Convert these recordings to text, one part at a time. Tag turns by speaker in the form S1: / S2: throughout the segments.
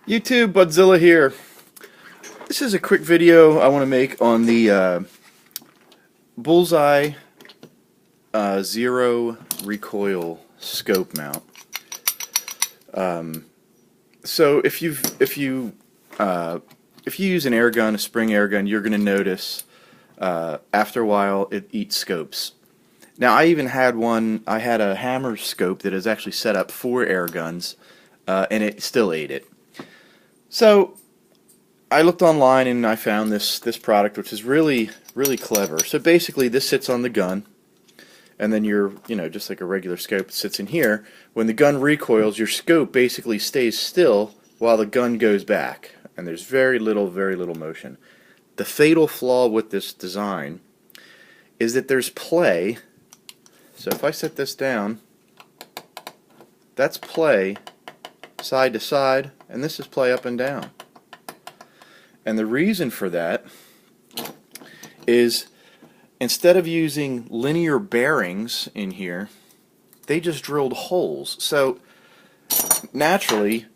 S1: YouTube, Budzilla here. This is a quick video I want to make on the Bullseye Zero Recoil scope mount. So if you use an air gun, a spring air gun, you're going to notice after a while it eats scopes. Now I even had one. I had a hammer scope that is actually set up for air guns, and it still ate it. So I looked online and I found this product, which is really clever. So basically this sits on the gun, and then just like a regular scope sits in here. When the gun recoils, your scope basically stays still while the gun goes back, and there's very little motion. The fatal flaw with this design is that there's play. So if I set this down, that's play side to side, and this is play up and down. And the reason for that is instead of using linear bearings in here, they just drilled holes. So naturally,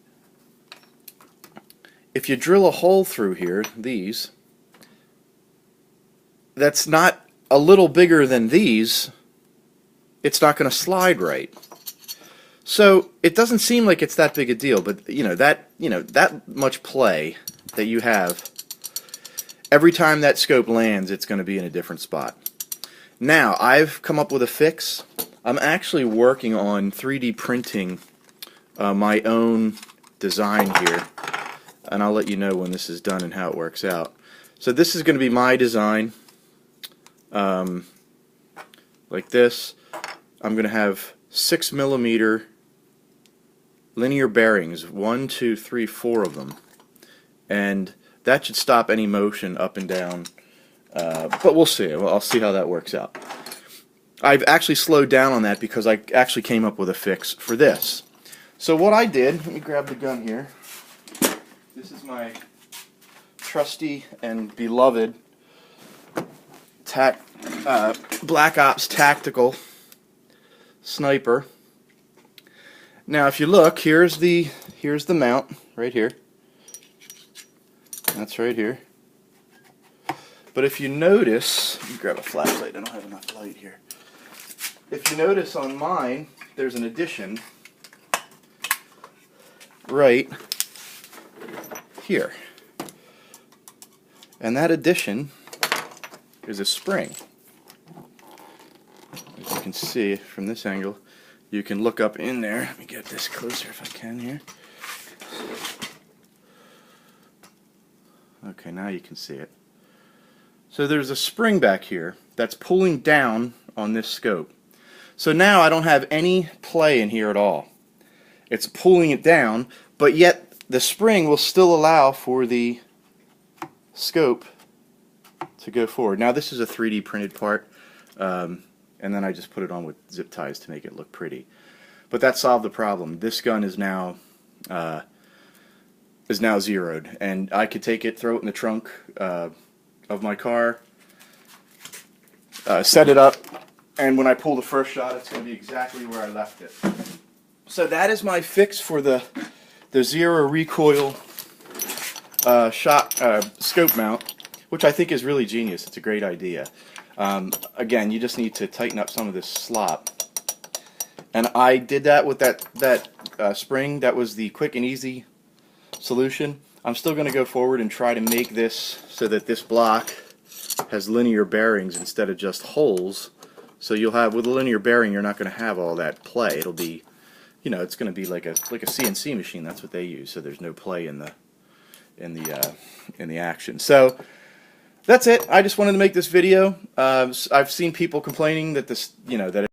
S1: if you drill a hole through here, these, that's not a little bigger than these, it's not going to slide right. So it doesn't seem like it's that big a deal, but that much play that you have, every time that scope lands, it's going to be in a different spot. Now I've come up with a fix. I'm actually working on 3D printing my own design here, and I'll let you know when this is done and how it works out. So this is going to be my design, like this. I'm going to have 6mm linear bearings, 1, 2, 3, 4 of them, and that should stop any motion up and down, but we'll see. I'll see how that works out. I've actually slowed down on that because I actually came up with a fix for this. So what I did, let me grab the gun here. This is my trusty and beloved Black Ops Tactical Sniper. Now if you look, here's the mount right here. That's right here. But if you notice, let me grab a flashlight, I don't have enough light here. If you notice on mine, there's an addition right here. And that addition is a spring. As you can see from this angle, you can look up in there. Let me get this closer if I can here. Okay, now you can see it. So there's a spring back here that's pulling down on this scope. So now I don't have any play in here at all. It's pulling it down, but yet the spring will still allow for the scope to go forward. Now this is a 3D printed part, and then I just put it on with zip ties to make it look pretty. But that solved the problem. This gun is now zeroed, and I could take it, throw it in the trunk of my car, set it up, and when I pull the first shot, it's going to be exactly where I left it. So that is my fix for the Zero Recoil scope mount, which I think is really genius. It's a great idea. Again, you just need to tighten up some of this slop, and I did that with that spring. That was the quick and easy solution. I'm still going to go forward and try to make this so that this block has linear bearings instead of just holes. So you'll have, with a linear bearing, you're not going to have all that play. It'll be, it's going to be like a CNC machine. That's what they use. So there's no play in the action. So that's it. I just wanted to make this video. I've seen people complaining that that